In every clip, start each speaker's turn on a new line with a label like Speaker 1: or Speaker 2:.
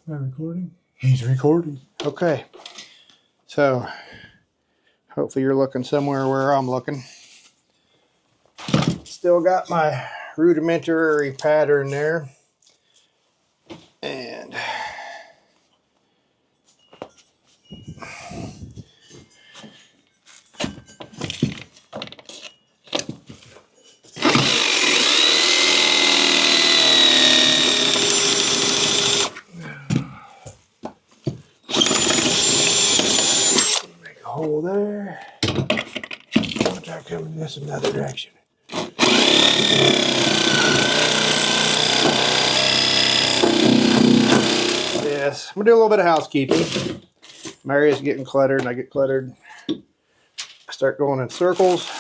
Speaker 1: Am I recording?
Speaker 2: He's recording. Okay. So, hopefully you're looking somewhere where I'm looking. Still got my rudimentary pattern there. And make a hole there. I'll try coming this another direction. Yes, I'm gonna do a little bit of housekeeping. My area's getting cluttered and I get cluttered. I start going in circles,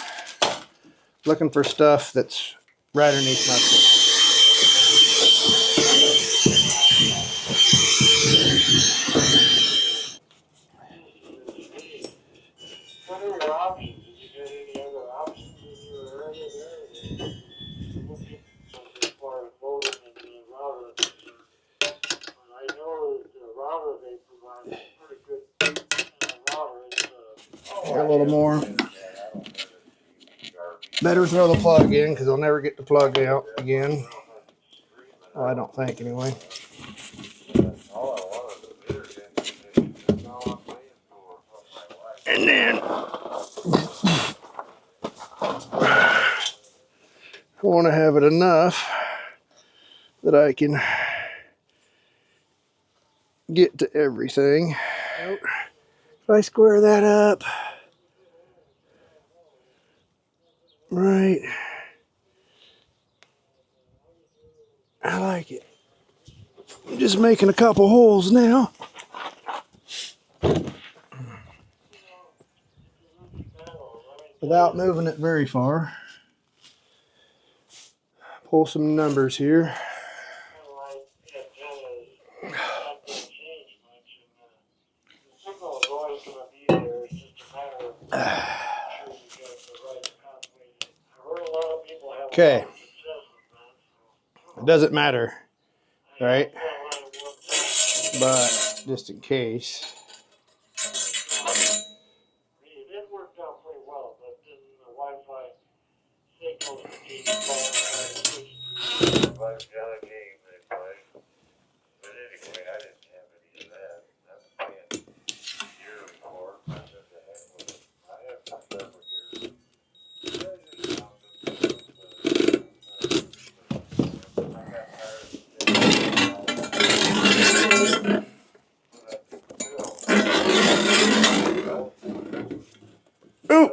Speaker 2: looking for stuff that's right underneath my foot.
Speaker 3: What are your options? Did you get any other options in your area there? Looking as far as modem and router is concerned. I know that the router they provide is pretty good router.
Speaker 2: A little more. Better throw the plug in because I'll never get the plug out again. Well, I don't think anyway. And then I want to have it enough that I can get to everything. If I square that up, right, I like it. I'm just making a couple holes now. Without moving it very far. Pull some numbers here. Okay. It doesn't matter, right? But just in case.
Speaker 3: It worked out pretty well, but then the Wi-Fi signals but anyway, I didn't have any of that. That's playing year before. I said the heck with it. I have for several years.
Speaker 2: Ooh.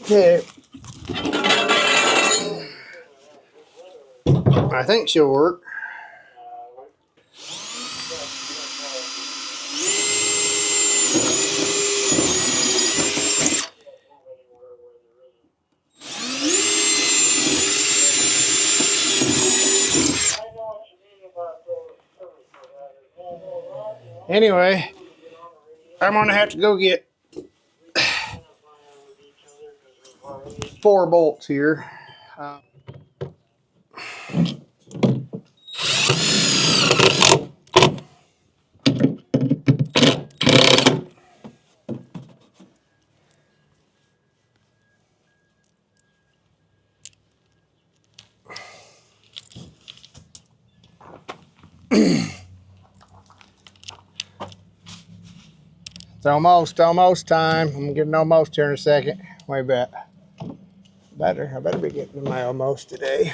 Speaker 2: Okay. I think she'll work. Anyway, I'm gonna have to go get 4 bolts here. It's almost time. I'm getting almost here in a second. Way back. I better be getting to my almost today.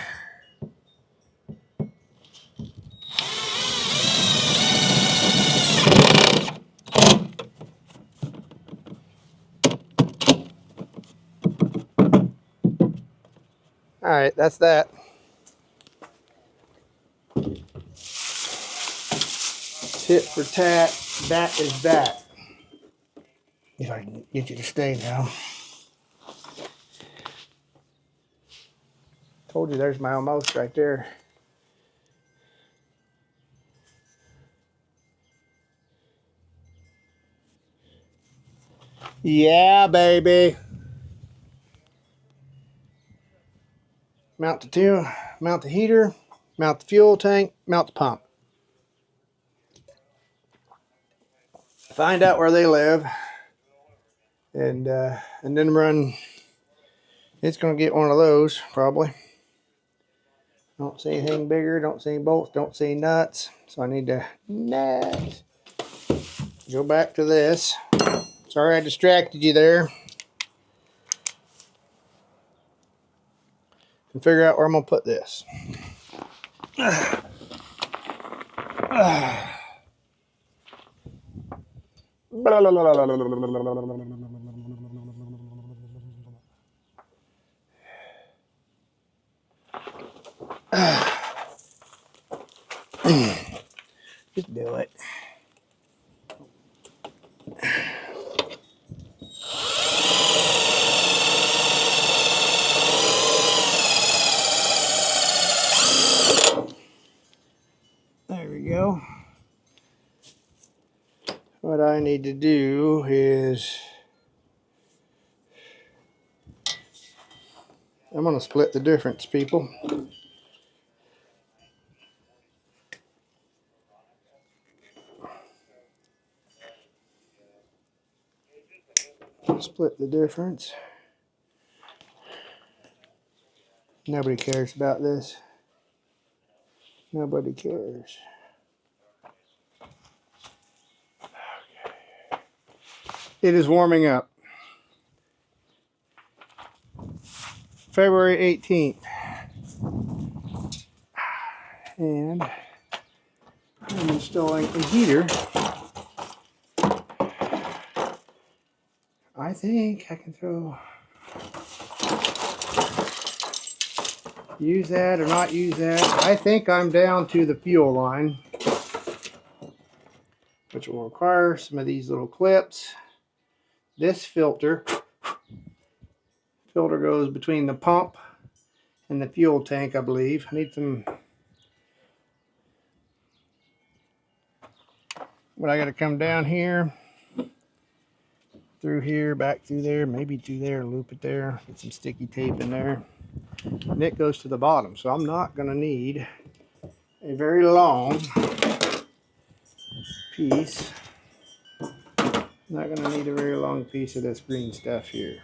Speaker 2: All right, that's that. Tit for tat. That is that. If I can get you to stay now. Told you there's my almost right there. Yeah, baby. Mount the heater, mount the fuel tank, mount the pump. Find out where they live, and then run. It's gonna get one of those probably. Don't see anything bigger. Don't see any bolts. Don't see nuts. So I need to nuts. Go back to this. Sorry I distracted you there. And figure out where I'm gonna put this. Just do it. There we go. What I need to do is I'm going to split the difference, people. Split the difference. Nobody cares about this. Nobody cares. Okay. It is warming up. February 18th. And I'm installing a heater. I think I can use that or not use that. I think I'm down to the fuel line, which will require some of these little clips. This filter goes between the pump and the fuel tank, I believe. I need some, but I got to come down here, through here, back through there, maybe through there, loop it there, get some sticky tape in there. And it goes to the bottom, so I'm not going to need a very long piece. I'm not going to need a very long piece of this green stuff here.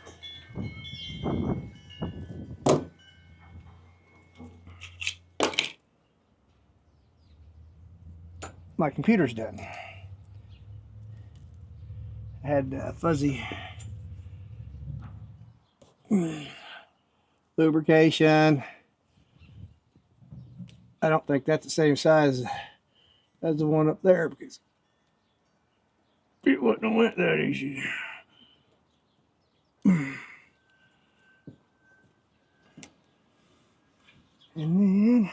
Speaker 2: My computer's done. I had fuzzy lubrication. I don't think that's the same size as the one up there because it wouldn't have went that easy. And then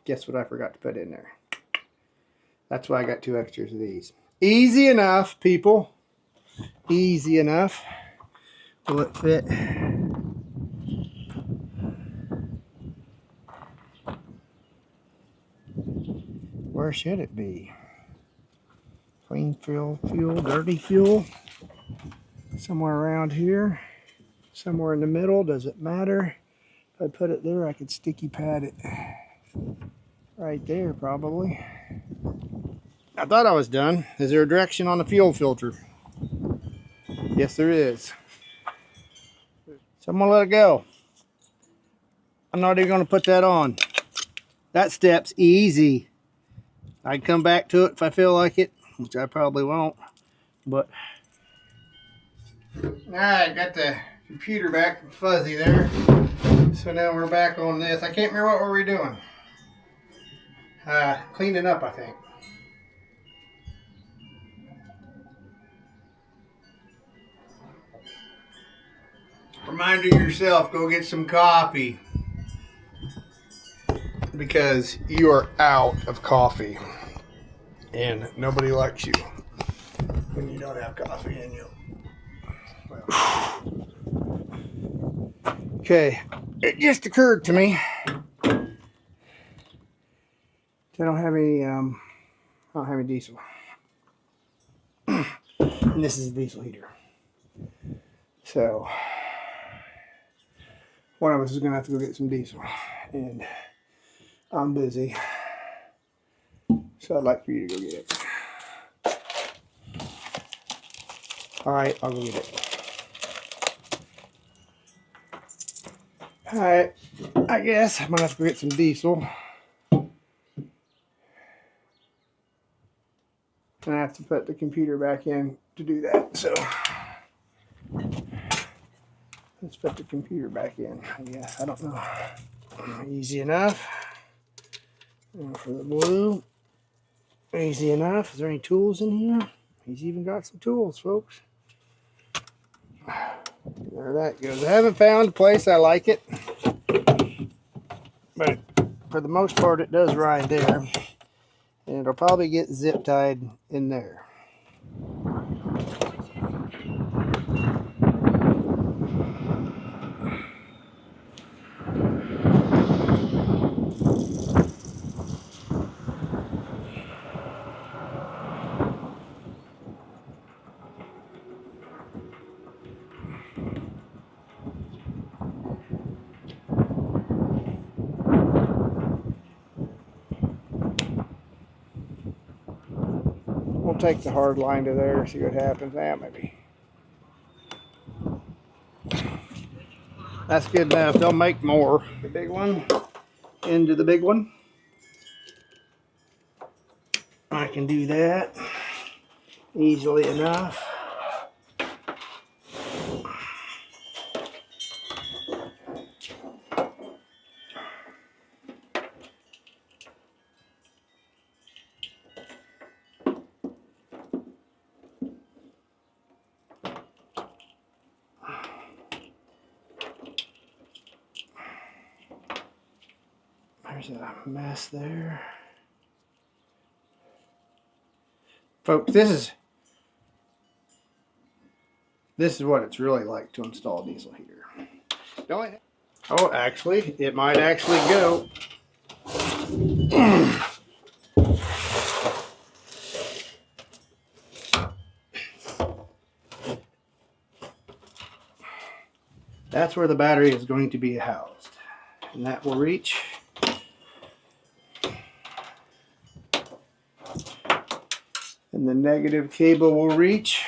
Speaker 2: guess what I forgot to put in there? That's why I got 2 extras of these. Easy enough, people. Easy enough. Will it fit? Where should it be? Clean fuel, dirty fuel. Somewhere around here. Somewhere in the middle. Does it matter? If I put it there, I could sticky pad it. Right there, probably. I thought I was done. Is there a direction on the fuel filter? Yes, there is. So I'm gonna let it go. I'm not even gonna put that on. That step's easy. I can come back to it if I feel like it, which I probably won't. But I got the computer back fuzzy there. So now we're back on this. I can't remember what were we doing. cleaning up, I think. Reminder yourself, go get some coffee. Because you are out of coffee. And nobody likes you when you don't have coffee in you. Well. Okay, it just occurred to me that I don't have any diesel. And this is a diesel heater. So one of us is gonna have to go get some diesel. And I'm busy. So I'd like for you to go get it. Alright, I'll go get it. Alright, I guess I'm gonna have to go get some diesel. And I have to put the computer back in to do that. So let's put the computer back in. I guess. I don't know. Easy enough. And for the blue. Easy enough. Is there any tools in here? He's even got some tools, folks. There that goes. I haven't found a place I like it. But for the most part, it does ride there. And it'll probably get zip tied in there. We'll take the hard line to there, see what happens. Maybe. That's good enough. They'll make more. The big one into the big one. I can do that easily enough. There's a mess there. Folks, this is what it's really like to install a diesel heater. Oh, actually, it might actually go. That's where the battery is going to be housed. And that will reach and the negative cable will reach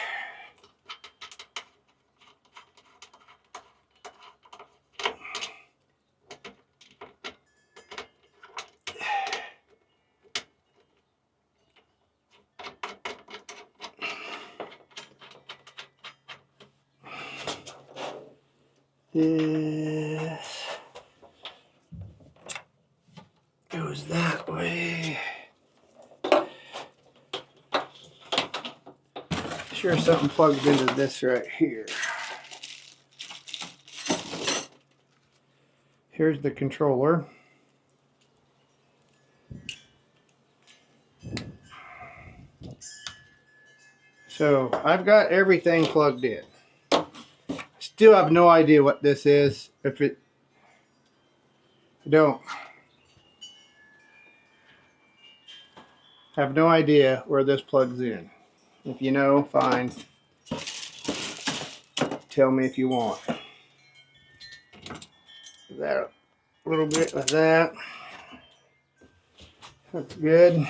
Speaker 2: this goes that way. Sure, something plugs into this right here. Here's the controller. So I've got everything plugged in. Still have no idea what this is. If it don't have no idea where this plugs in. If you know, fine. Tell me if you want. That a little bit like that. That's good.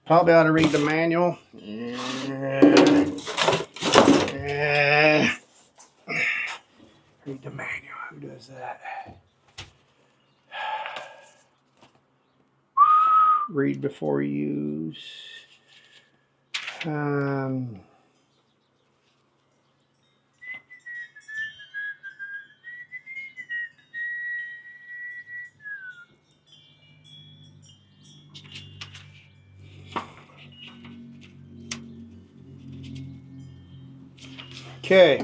Speaker 2: Probably ought to read the manual. Read the manual. Who does that? Read before use. Okay.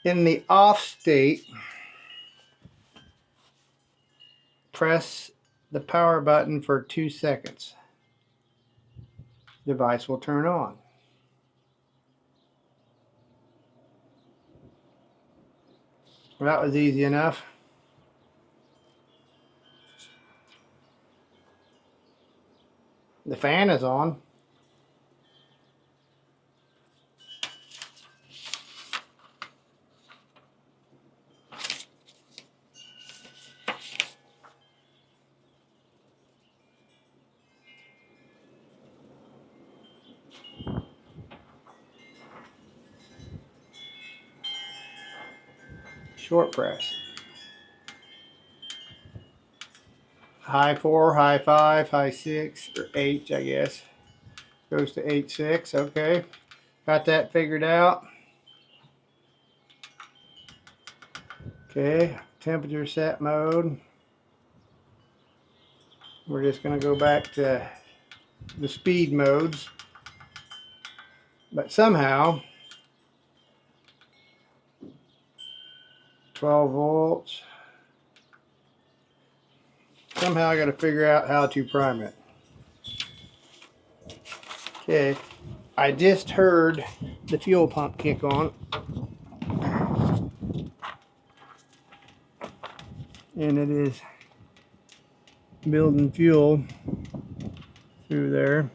Speaker 2: In the off state, press the power button for 2 seconds. Device will turn on. Well, that was easy enough. The fan is on. Short press. High 4, high 5, high 6, or H, I guess. Goes to H6, okay. Got that figured out. Okay, temperature set mode. We're just gonna go back to the speed modes. But somehow, 12 volts. Somehow I gotta figure out how to prime it. Okay, I just heard the fuel pump kick on. And it is building fuel through there.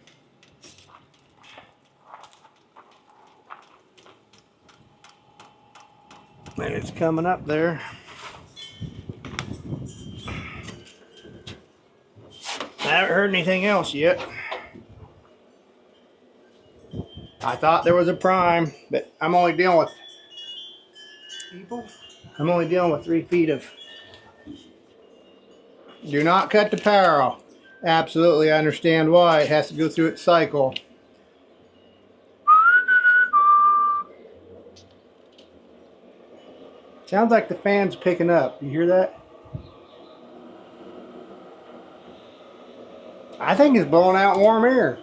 Speaker 2: And it's coming up there. I haven't heard anything else yet. I thought there was a prime, but I'm only dealing with 3 feet of. Do not cut the power off. Absolutely, I understand why. It has to go through its cycle. Sounds like the fan's picking up. You hear that? I think it's blowing out warm air.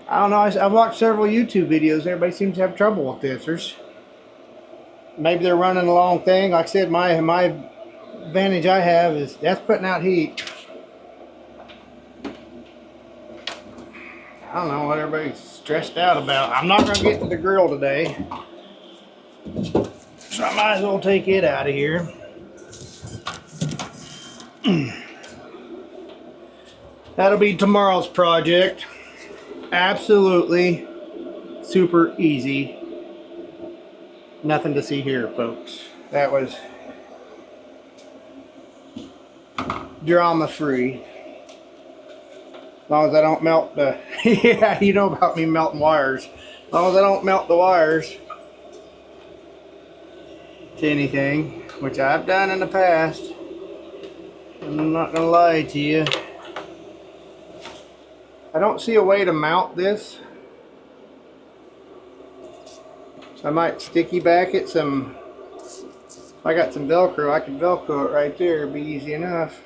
Speaker 2: I don't know. I've watched several YouTube videos. Everybody seems to have trouble with this. Maybe they're running the long thing. Like I said, my advantage I have is that's putting out heat. I don't know what everybody's stressed out about. I'm not going to get to the grill today, so I might as well take it out of here. That'll be tomorrow's project. Absolutely super easy. Nothing to see here, folks. That was drama free. As long as I don't melt the yeah, you know about me melting wires. As long as I don't melt the wires to anything, which I've done in the past. I'm not gonna lie to you. I don't see a way to mount this, so I might sticky back it some. If I got some Velcro, I can Velcro it right there. It'd be easy enough.